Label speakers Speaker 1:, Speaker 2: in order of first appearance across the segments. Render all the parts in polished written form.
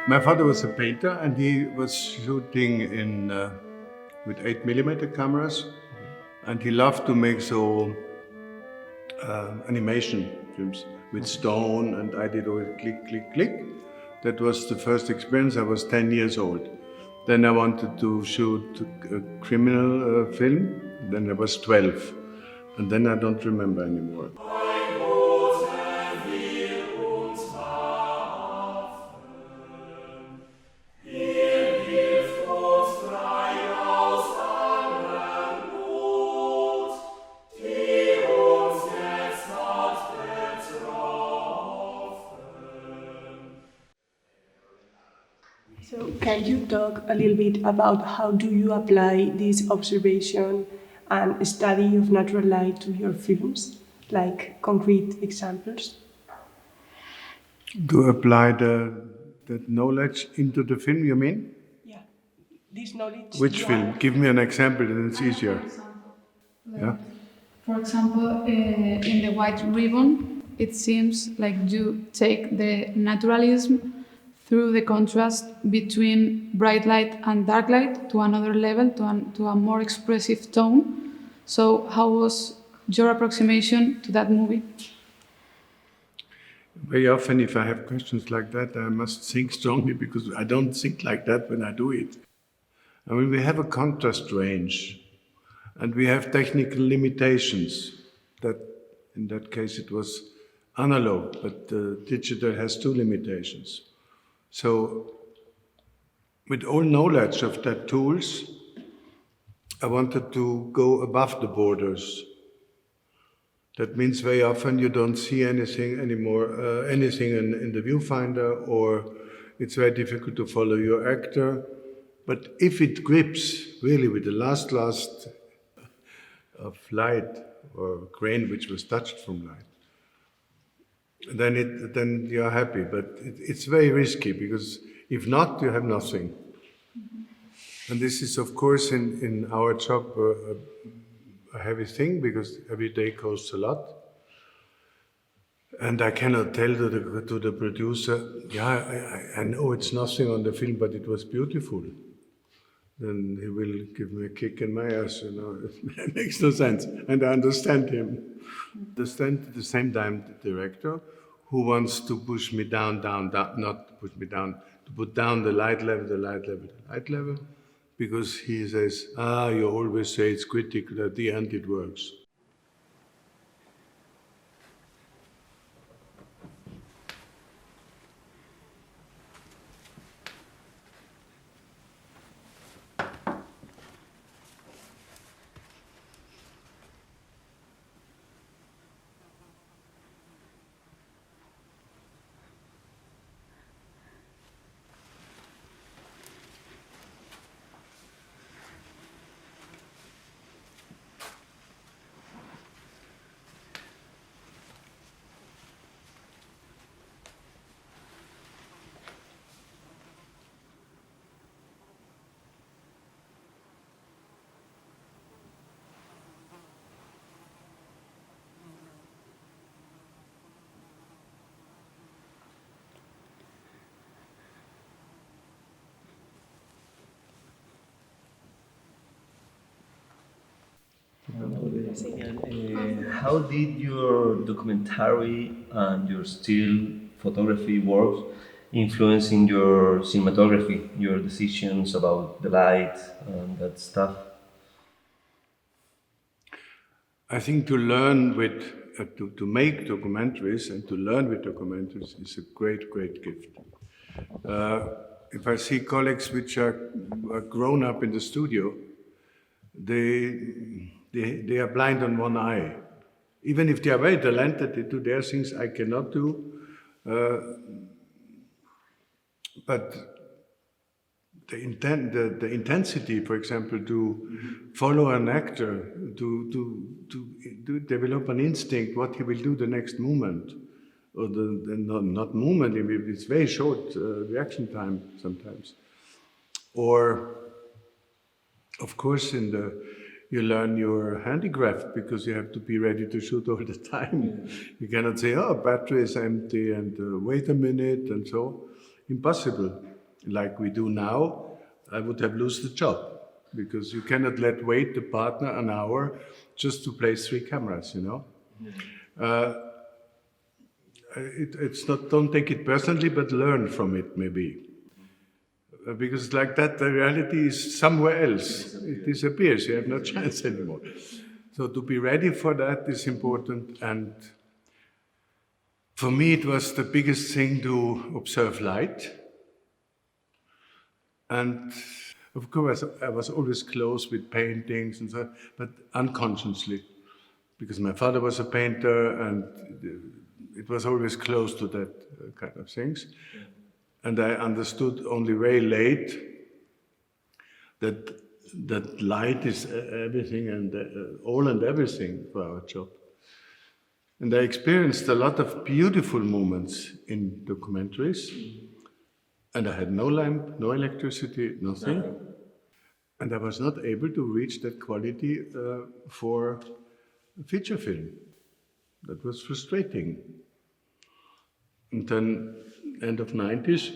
Speaker 1: My father was a painter and he was shooting in with 8mm cameras, and he loved to make so animation films with stone, and I did always click, click, click. That was the first experience. I was 10 years old. Then I wanted to shoot a criminal film. Then I was 12. And then I don't remember anymore.
Speaker 2: So can you talk a little bit about how do you apply this observation and study of natural light to your films, like concrete examples?
Speaker 1: To apply that knowledge into the film, you mean?
Speaker 2: Yeah, this knowledge.
Speaker 1: Which film? Give me an example and it's easier. Yeah.
Speaker 3: For example, in the White Ribbon, it seems like you take the naturalism through the contrast between bright light and dark light to another level, to a more expressive tone. So how was your approximation to that movie?
Speaker 1: Very often if I have questions like that, I must think strongly because I don't think like that when I do it. I mean, we have a contrast range and we have technical limitations. That in that case it was analog, but digital has two limitations. So, with all knowledge of that tools, I wanted to go above the borders. That means very often you don't see anything anymore, anything in the viewfinder, or it's very difficult to follow your actor. But if it grips really with the last of light or grain which was touched from light, then you're happy. But it's very risky because if not, you have nothing. Mm-hmm. And this is, of course, in our job a heavy thing because every day costs a lot. And I cannot tell to the producer, yeah, I know it's nothing on the film, but it was beautiful. Then he will give me a kick in my ass, you know. It makes no sense. And I understand him. Understand at the same time the director who wants to push me down, not to push me down, to put down the light level, because he says, you always say it's critical, at the end it works.
Speaker 4: How did your documentary and your still photography works influence in your cinematography, your decisions about the light and that stuff?
Speaker 1: I think to learn with, to make documentaries and to learn with documentaries is a great, great gift. If I see colleagues which are grown up in the studio, they are blind on one eye. Even if they are very talented, they do their things I cannot do. But the intensity, for example, to follow an actor, to develop an instinct, what he will do the next moment, or not moment, it's very short reaction time sometimes. Or, of course, you learn your handicraft because you have to be ready to shoot all the time. You cannot say, oh, battery is empty and wait a minute and so. Impossible. like we do now, I would have lost the job, because you cannot wait the partner an hour just to place 3 cameras, you know. It's not, don't take it personally, but learn from it maybe. Because like that, the reality is somewhere else. It disappears, you have no chance anymore. So to be ready for that is important. And for me, it was the biggest thing to observe light. And of course, I was always close with paintings and so, but unconsciously, because my father was a painter, and it was always close to that kind of things. And I understood only very late that light is everything and all and everything for our job. And I experienced a lot of beautiful moments in documentaries. And I had no lamp, no electricity, nothing. And I was not able to reach that quality for feature film. That was frustrating. And then, end of 90s,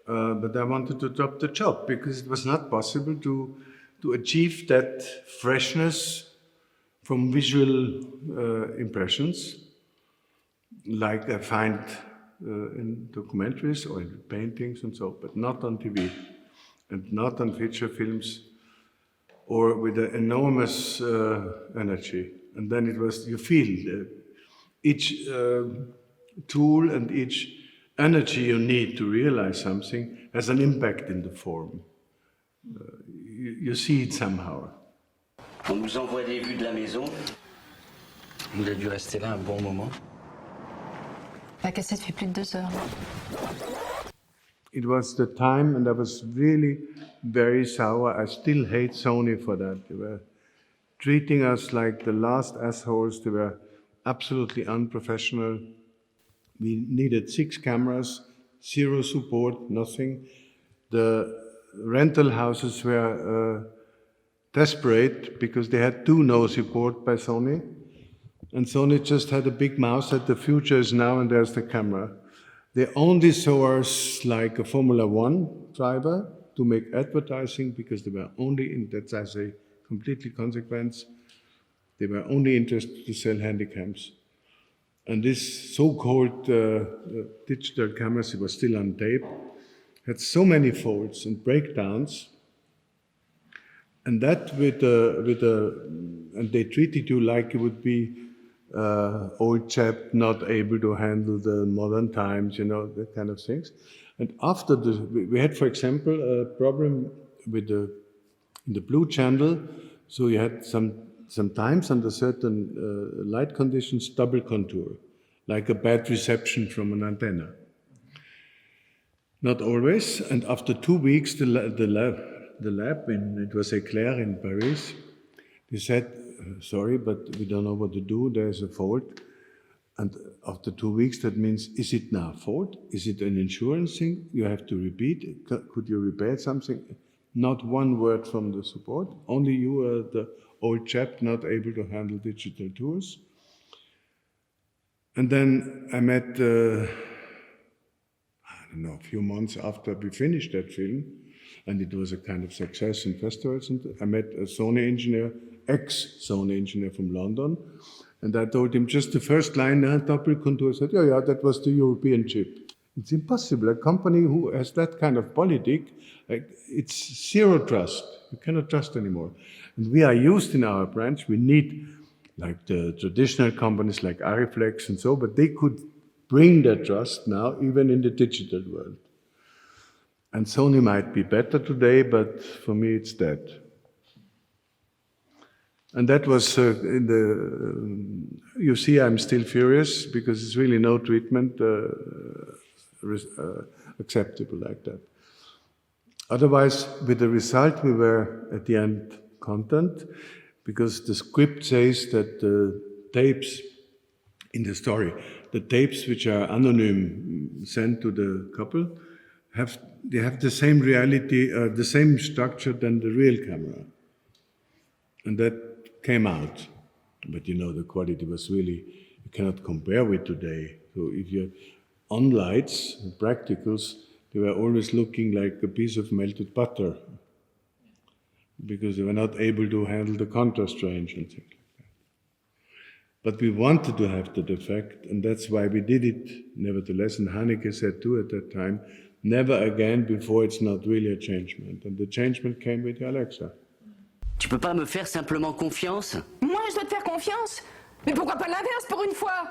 Speaker 1: but I wanted to drop the job because it was not possible to achieve that freshness from visual impressions, like I find in documentaries or in paintings and so, but not on TV and not on feature films, or with an enormous energy. And then it was, you feel each tool and each energy you need to realize something has an impact in the form. You see it somehow.
Speaker 5: On nous envoie des vues de la maison. Il a dû rester là un bon moment.
Speaker 6: La cassette fait plus de 2 heures.
Speaker 1: It was the time, and I was really very sour. I still hate Sony for that. They were treating us like the last assholes. They were absolutely unprofessional. We needed 6 cameras, 0 support, nothing. The rental houses were desperate because they had no support by Sony. And Sony just had a big mouse that the future is now, and there's the camera. They only saw us like a Formula One driver to make advertising, because they were only, that's I say, completely consequence. They were only interested to sell handycams. And this so-called digital cameras, it was still on tape, had so many faults and breakdowns. And that and they treated you like you would be old chap, not able to handle the modern times, you know, that kind of things. And after we had, for example, a problem with the blue channel. So you had sometimes under certain light conditions, double contour, like a bad reception from an antenna. Not always. And after 2 weeks, the lab it was Éclair in Paris, they said, sorry, but we don't know what to do. There's a fault. And after 2 weeks, that means, is it now a fault? Is it an insurance thing? You have to repeat. Could you repair something? Not one word from the support. Only you are the old chap not able to handle digital tools. And then I met, I don't know, a few months after we finished that film, and it was a kind of success in festivals, and I met a Sony engineer, ex-Sony engineer from London, and I told him just the first line, double contour. I said, yeah, that was the European chip. It's impossible. A company who has that kind of politic, it's zero trust. You cannot trust anymore. And we are used in our branch. We need, like the traditional companies like Ariflex and so, but they could bring that trust now even in the digital world. And Sony might be better today, but for me it's dead. And that was you see, I'm still furious because it's really no treatment acceptable like that. Otherwise, with the result, we were at the end content, because the script says that the tapes in the story, the tapes which are anonym sent to the couple, they have the same reality, the same structure than the real camera. And that came out. But you know, the quality was really, you cannot compare with today. So if you're on lights, practicals, they were always looking like a piece of melted butter because they were not able to handle the contrast range and things like that. But we wanted to have that effect, and that's why we did it nevertheless. And Haneke said too at that time, never again before it's not really a changement. And the changement came with the Alexa.
Speaker 5: Tu peux pas me faire simplement confiance?
Speaker 7: Moi, je dois te faire confiance. Mais pourquoi pas l'inverse pour une fois?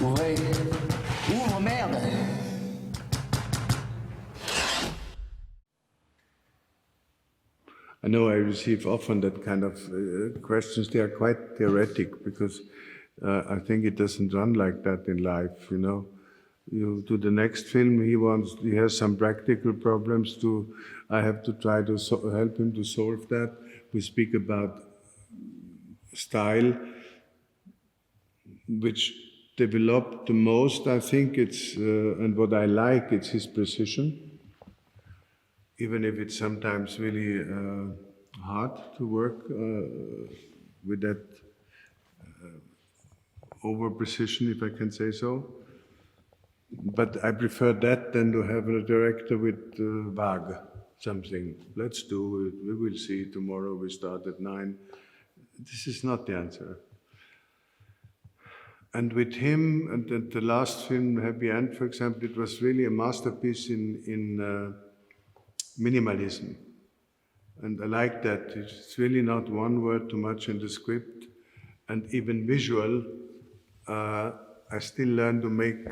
Speaker 5: Ouvrez. Ouvre, merde!
Speaker 1: I know I receive often that kind of questions. They are quite theoretic because I think it doesn't run like that in life, you know. You do the next film, he has some practical problems I have to try to help him to solve that. We speak about style, which developed the most, I think and what I like, it's his precision. Even if it's sometimes really hard to work with that over-precision, if I can say so. But I prefer that than to have a director with vague something. Let's do it, we will see, tomorrow we start at 9. This is not the answer. And with him, and the last film, Happy End, for example, it was really a masterpiece in minimalism. And I like that. It's really not one word too much in the script. And even visual, I still learn to make,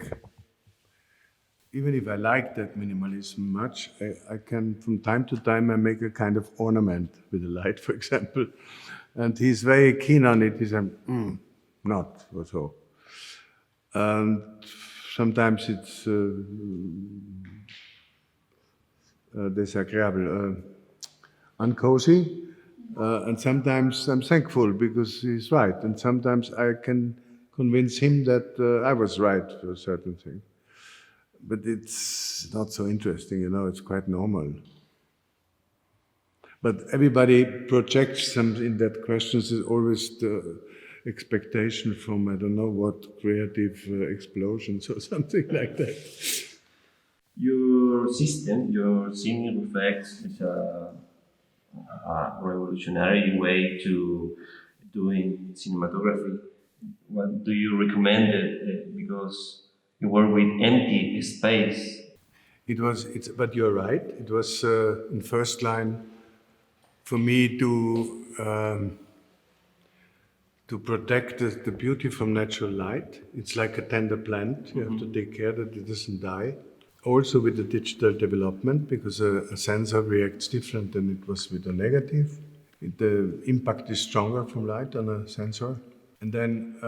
Speaker 1: even if I like that minimalism much, I can, from time to time, I make a kind of ornament with the light, for example. And he's very keen on it. He's like, not, or so. And sometimes it's désagréable, uncozy, and sometimes I'm thankful because he's right, and sometimes I can convince him that I was right for a certain thing. But it's not so interesting, you know, it's quite normal. But everybody projects something in that questions is always the expectation from, I don't know what, creative explosions or something like that.
Speaker 4: Your system, your scene effects, is a revolutionary way to doing cinematography. What do you recommend it? Because you work with empty space.
Speaker 1: But you're right. It was in first line for me to protect the beauty from natural light. It's like a tender plant. You have to take care that it doesn't die. Also with the digital development, because a sensor reacts different than it was with a negative. The impact is stronger from light on a sensor. And then,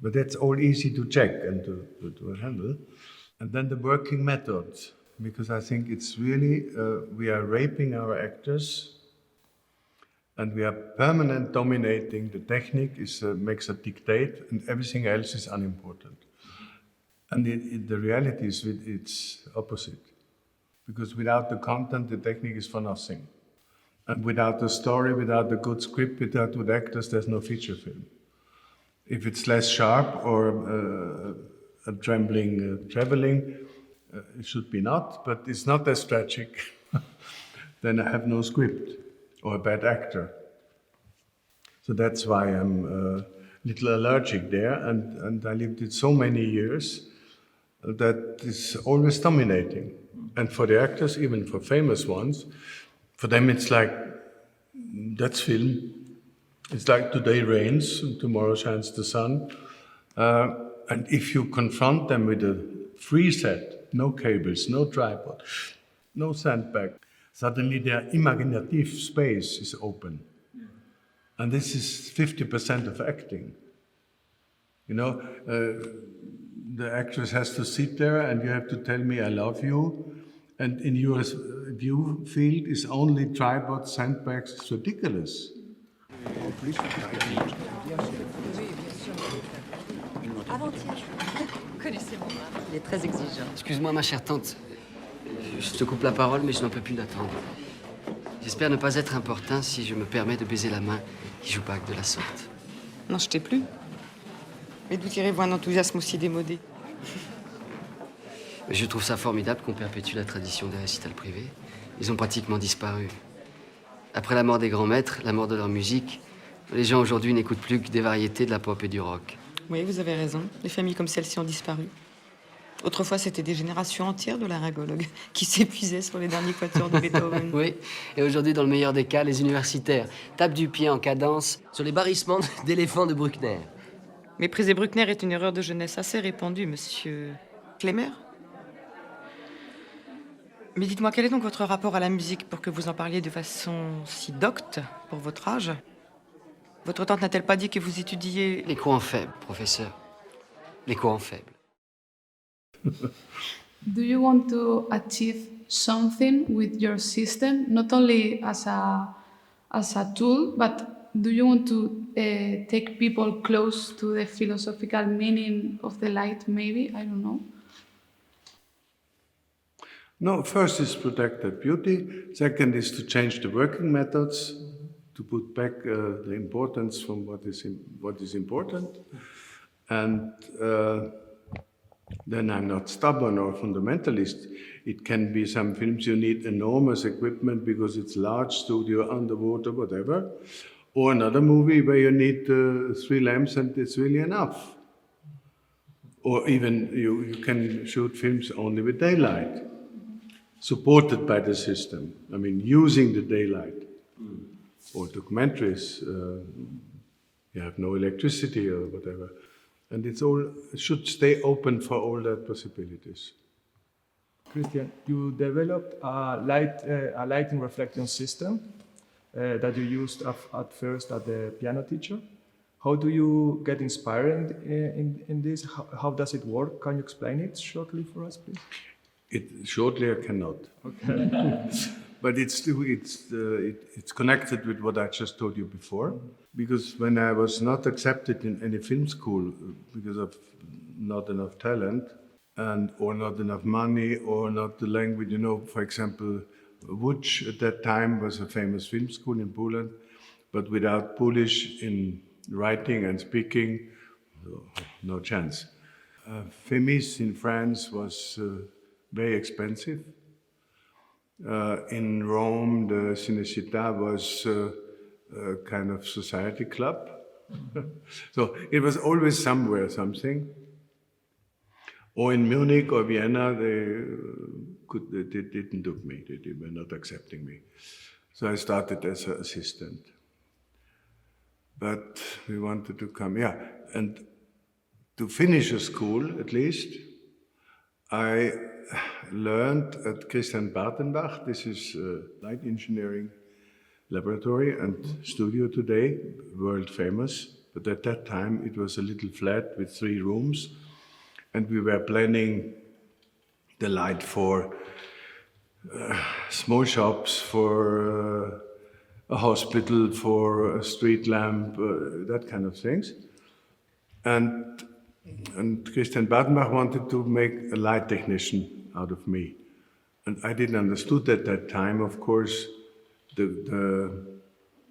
Speaker 1: but that's all easy to check and to handle. And then the working methods, because I think it's really, we are raping our actors and we are permanent dominating. The technique makes a dictate and everything else is unimportant. And the reality is it's opposite. Because without the content, the technique is for nothing. And without the story, without the good script, without good actors, there's no feature film. If it's less sharp or a trembling traveling, it should be not, but it's not as tragic. Then I have no script or a bad actor. So that's why I'm a little allergic there, and I lived it so many years that is always dominating. And for the actors, even for famous ones, for them it's like, that's film. It's like today rains and tomorrow shines the sun. And if you confront them with a free set, no cables, no tripod, no sandbag, suddenly their imaginative space is open. And this is 50% of acting. You know, the actress has to sit there and you have to tell me I love you. And in your view field is only tripod, sandbags. It's ridiculous.
Speaker 8: Il est très exigeant. Excuse-moi, ma chère tante. Je te coupe la parole, mais je n'en peux plus d'attendre. J'espère ne pas être importun si je me permets de baiser la main qui joue pas de la sorte.
Speaker 9: Non, je t'ai plus. Mais d'où tirez-vous un enthousiasme aussi démodé?
Speaker 8: Je trouve ça formidable qu'on perpétue la tradition des récitals privés. Ils ont pratiquement disparu. Après la mort des grands maîtres, la mort de leur musique, les gens aujourd'hui n'écoutent plus que des variétés, de la pop et du rock.
Speaker 9: Oui, vous avez raison. Les familles comme celle-ci ont disparu. Autrefois, c'était des générations entières de laryngologues qui s'épuisaient sur les derniers quatuors de Beethoven.
Speaker 8: Oui, et aujourd'hui, dans le meilleur des cas, les universitaires tapent du pied en cadence
Speaker 10: sur les barrissements d'éléphants de Bruckner.
Speaker 9: Mépriser Bruckner est une erreur de jeunesse assez répandue, monsieur Klemmer. Mais dites-moi, quel est donc votre rapport à la musique pour que vous en parliez de façon si docte pour votre âge? Votre tante n'a-t-elle pas dit que vous étudiez...
Speaker 8: Les courants faibles, professeur. Les courants faibles.
Speaker 3: Do you want to achieve something with your system, not only as a tool, but do you want to take people close to the philosophical meaning of the light, maybe? I don't know.
Speaker 1: No, first is protect that beauty. Second is to change the working methods, to put back the importance from what is important. And then I'm not stubborn or fundamentalist. It can be some films you need enormous equipment because it's large studio, underwater, whatever. Or another movie where you need 3 lamps and it's really enough. Or even you can shoot films only with daylight, supported by the system. I mean, using the daylight. Or documentaries, you have no electricity or whatever. And it should stay open for all the possibilities.
Speaker 11: Christian, you developed a lighting reflection system that you used at first at the piano teacher. How do you get inspired in this? How does it work? Can you explain it shortly for us, please?
Speaker 1: Shortly, I cannot. Okay. But it's connected with what I just told you before. Because when I was not accepted in any film school because of not enough talent, or not enough money, or not the language, for example, Łódź at that time was a famous film school in Poland, but without Polish in writing and speaking, no chance. Fémis in France was very expensive. In Rome, the Cinecittà was a kind of society club. So it was always somewhere something. Or in Munich or Vienna, they didn't took me. They were not accepting me. So I started as an assistant. But we wanted to come, and to finish a school, at least, I learned at Christian Bartenbach. This is a light engineering laboratory and studio today, world famous. But at that time, it was a little flat with 3 rooms. And we were planning the light for small shops, for a hospital, for a street lamp, that kind of things. And Christian Bartenbach wanted to make a light technician out of me. And I didn't understood at that time, of course, the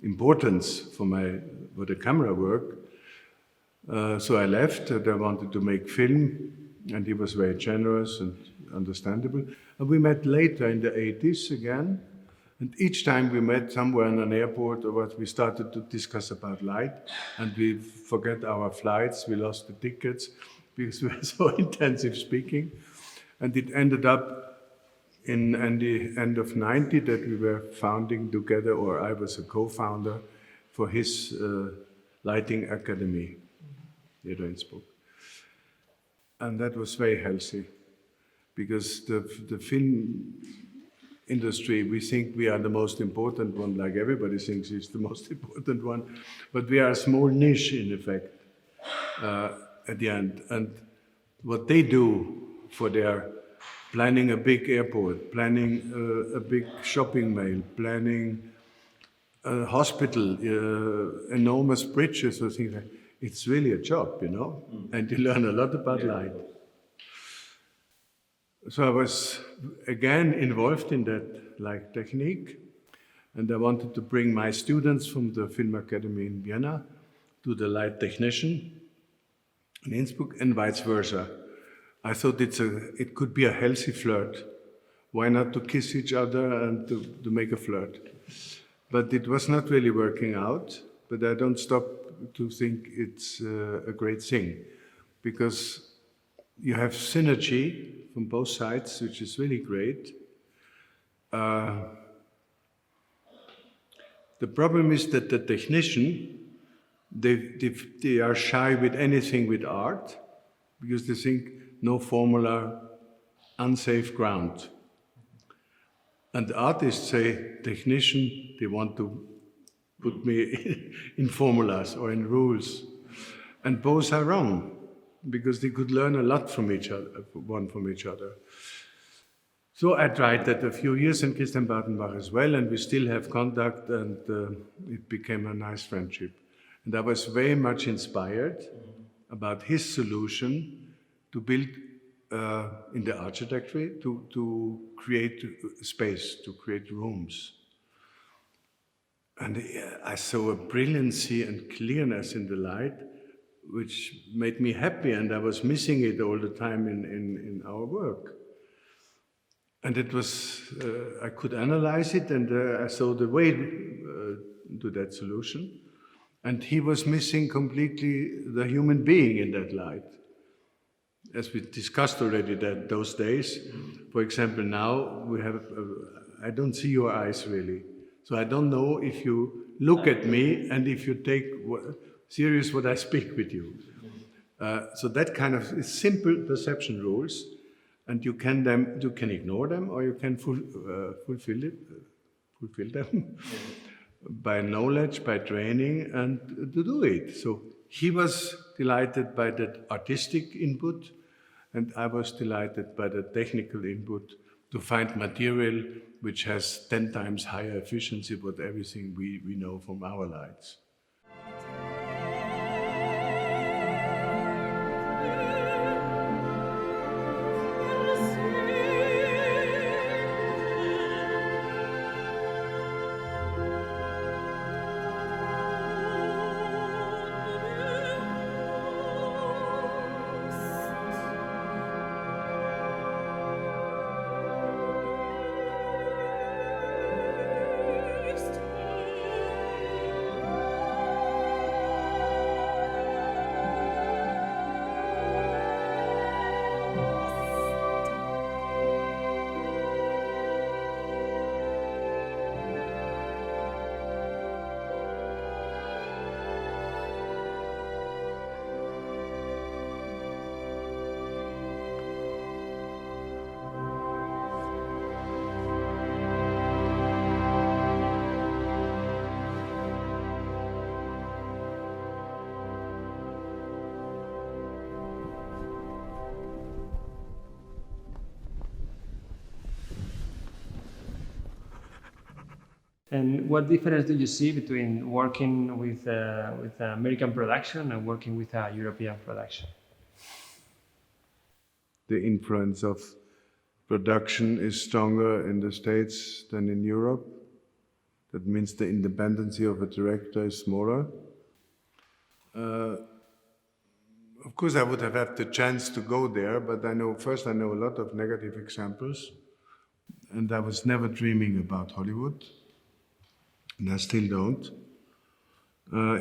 Speaker 1: importance for the camera work. So I left, and I wanted to make film, and he was very generous and understandable. And we met later in the 80s again, and each time we met somewhere in an airport or what, we started to discuss about light, and we forget our flights, we lost the tickets, because we were so intensive speaking. And it ended up in the end of 90 that we were founding together, or I was a co-founder for his lighting academy. And that was very healthy, because the film industry, we think we are the most important one, like everybody thinks it's the most important one, but we are a small niche in effect at the end. And what they do for their planning a big airport, planning a big shopping mall, planning a hospital, enormous bridges or things like that, it's really a job, and you learn a lot about light. So I was again involved in that light technique, and I wanted to bring my students from the Film Academy in Vienna to the light technician in Innsbruck, and vice versa. I thought it could be a healthy flirt. Why not to kiss each other and to make a flirt? But it was not really working out, but I don't stop to think it's a great thing, because you have synergy from both sides, which is really great. The problem is that the technician, they are shy with anything with art, because they think no formula, unsafe ground. And the artists say, technician, they want to put me in formulas or in rules. And both are wrong, because they could learn a lot from each other, one from each other. So I tried that a few years in Christian Bartenbach as well, and we still have contact, and it became a nice friendship. And I was very much inspired about his solution to build in the architecture, to create space, to create rooms. And I saw a brilliancy and clearness in the light, which made me happy, and I was missing it all the time in our work. And it was, I could analyze it, and I saw the way to that solution. And he was missing completely the human being in that light. As we discussed already those days, for example, now we have, I don't see your eyes really. So I don't know if you look at me and if you take serious what I speak with you. So that kind of simple perception rules, and you can ignore them, or you can fulfill them by knowledge, by training, and to do it. So he was delighted by that artistic input, and I was delighted by the technical input to find material which has 10 times higher efficiency than everything we know from our lights.
Speaker 11: And what difference do you see between working with American production and working with a European production?
Speaker 1: The influence of production is stronger in the States than in Europe. That means the independence of a director is smaller. Of course, I would have had the chance to go there, but I know a lot of negative examples, and I was never dreaming about Hollywood. And I still don't.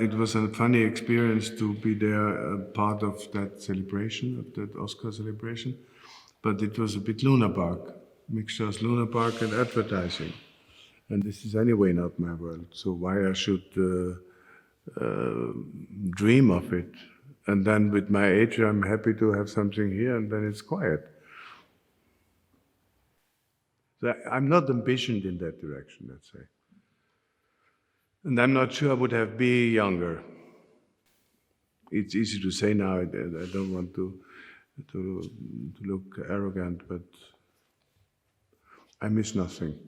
Speaker 1: It was a funny experience to be there, part of that celebration, of that Oscar celebration, but it was a bit Luna Park, mixture of Luna Park and advertising. And this is anyway not my world, so why I should dream of it? And then with my age, I'm happy to have something here, and then it's quiet. So I'm not ambitioned in that direction, let's say. And I'm not sure I would have been younger. It's easy to say now, I don't want to look arrogant, but I miss nothing.